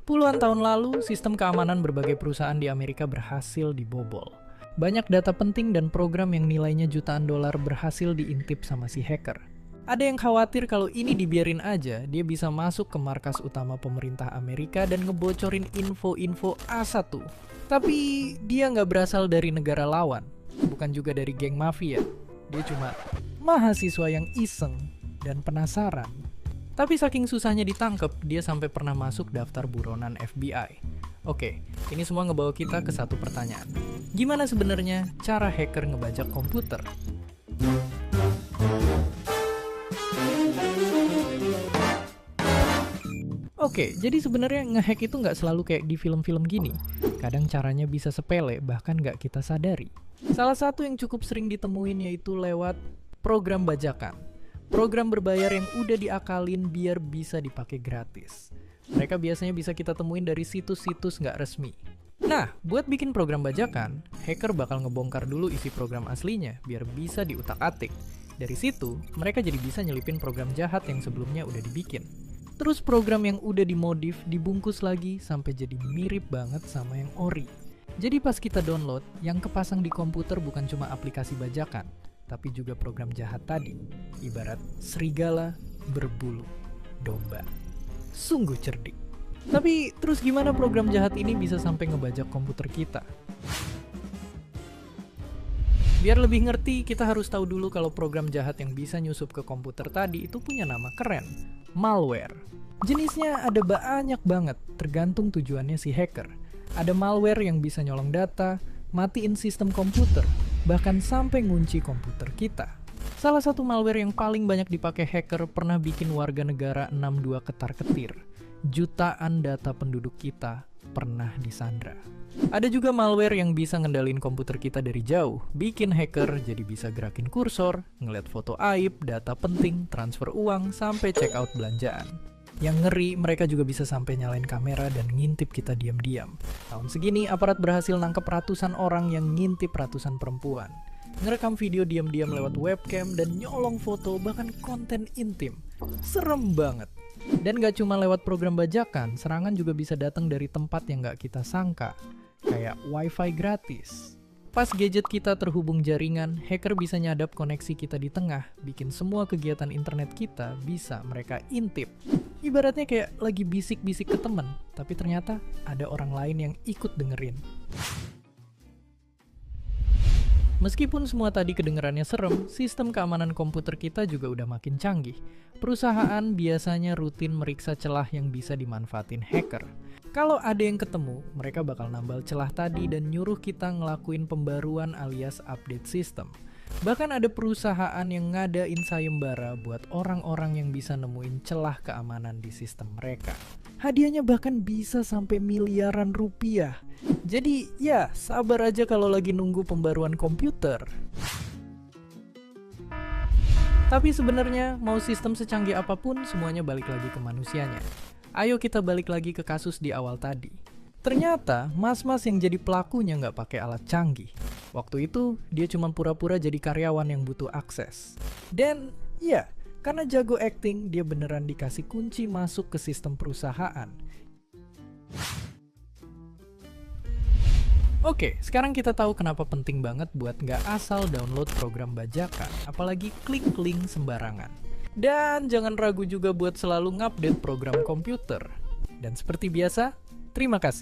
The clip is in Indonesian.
Puluhan tahun lalu, sistem keamanan berbagai perusahaan di Amerika berhasil dibobol. Banyak data penting dan program yang nilainya jutaan dolar berhasil diintip sama si hacker. Ada yang khawatir kalau ini dibiarin aja, dia bisa masuk ke markas utama pemerintah Amerika dan ngebocorin info-info A1. Tapi dia nggak berasal dari negara lawan, bukan juga dari geng mafia. Dia cuma mahasiswa yang iseng dan penasaran. Tapi saking susahnya ditangkep, dia sampai pernah masuk daftar buronan FBI. Oke, ini semua ngebawa kita ke satu pertanyaan. Gimana sebenarnya cara hacker ngebajak komputer? Oke, jadi sebenarnya ngehack itu nggak selalu kayak di film-film gini. Kadang caranya bisa sepele, bahkan nggak kita sadari. Salah satu yang cukup sering ditemuin yaitu lewat program bajakan. Program berbayar yang udah diakalin biar bisa dipakai gratis. Mereka biasanya bisa kita temuin dari situs-situs nggak resmi. Nah, buat bikin program bajakan, hacker bakal ngebongkar dulu isi program aslinya biar bisa diutak-atik. Dari situ, mereka jadi bisa nyelipin program jahat yang sebelumnya udah dibikin. Terus program yang udah dimodif dibungkus lagi sampai jadi mirip banget sama yang ori. Jadi pas kita download, yang kepasang di komputer bukan cuma aplikasi bajakan, tapi juga program jahat tadi. Ibarat serigala berbulu domba. Sungguh cerdik. Tapi terus gimana program jahat ini bisa sampai ngebajak komputer kita? Biar lebih ngerti, kita harus tahu dulu kalau program jahat yang bisa nyusup ke komputer tadi itu punya nama keren, malware. Jenisnya ada banyak banget, tergantung tujuannya si hacker. Ada malware yang bisa nyolong data, matiin sistem komputer, bahkan sampai ngunci komputer kita. Salah satu malware yang paling banyak dipakai hacker pernah bikin warga negara 62 ketar-ketir. Jutaan data penduduk kita pernah disandra. Ada juga malware yang bisa ngendalin komputer kita dari jauh, bikin hacker jadi bisa gerakin kursor, ngeliat foto aib, data penting, transfer uang, sampai check out belanjaan. Yang ngeri, mereka juga bisa sampai nyalain kamera dan ngintip kita diam-diam. Tahun segini, aparat berhasil nangkep ratusan orang yang ngintip ratusan perempuan. Ngerekam video diam-diam lewat webcam dan nyolong foto, bahkan konten intim. Serem banget. Dan gak cuma lewat program bajakan, serangan juga bisa datang dari tempat yang gak kita sangka. Kayak wifi gratis. Pas gadget kita terhubung jaringan, hacker bisa nyadap koneksi kita di tengah, bikin semua kegiatan internet kita bisa mereka intip. Ibaratnya kayak lagi bisik-bisik ke temen, tapi ternyata ada orang lain yang ikut dengerin. Meskipun semua tadi kedengerannya serem, sistem keamanan komputer kita juga udah makin canggih. Perusahaan biasanya rutin meriksa celah yang bisa dimanfaatin hacker. Kalau ada yang ketemu, mereka bakal nambal celah tadi dan nyuruh kita ngelakuin pembaruan alias update sistem. Bahkan ada perusahaan yang ngadain sayembara buat orang-orang yang bisa nemuin celah keamanan di sistem mereka. Hadiahnya bahkan bisa sampai miliaran rupiah. Jadi ya, sabar aja kalau lagi nunggu pembaruan komputer. Tapi sebenarnya mau sistem secanggih apapun, semuanya balik lagi ke manusianya. Ayo kita balik lagi ke kasus di awal tadi. Ternyata mas-mas yang jadi pelakunya nggak pakai alat canggih. Waktu itu dia cuma pura-pura jadi karyawan yang butuh akses. Dan ya, karena jago acting, dia beneran dikasih kunci masuk ke sistem perusahaan. Oke, sekarang kita tahu kenapa penting banget buat nggak asal download program bajakan, apalagi klik link sembarangan. Dan jangan ragu juga buat selalu ngupdate program komputer. Dan seperti biasa, terima kasih.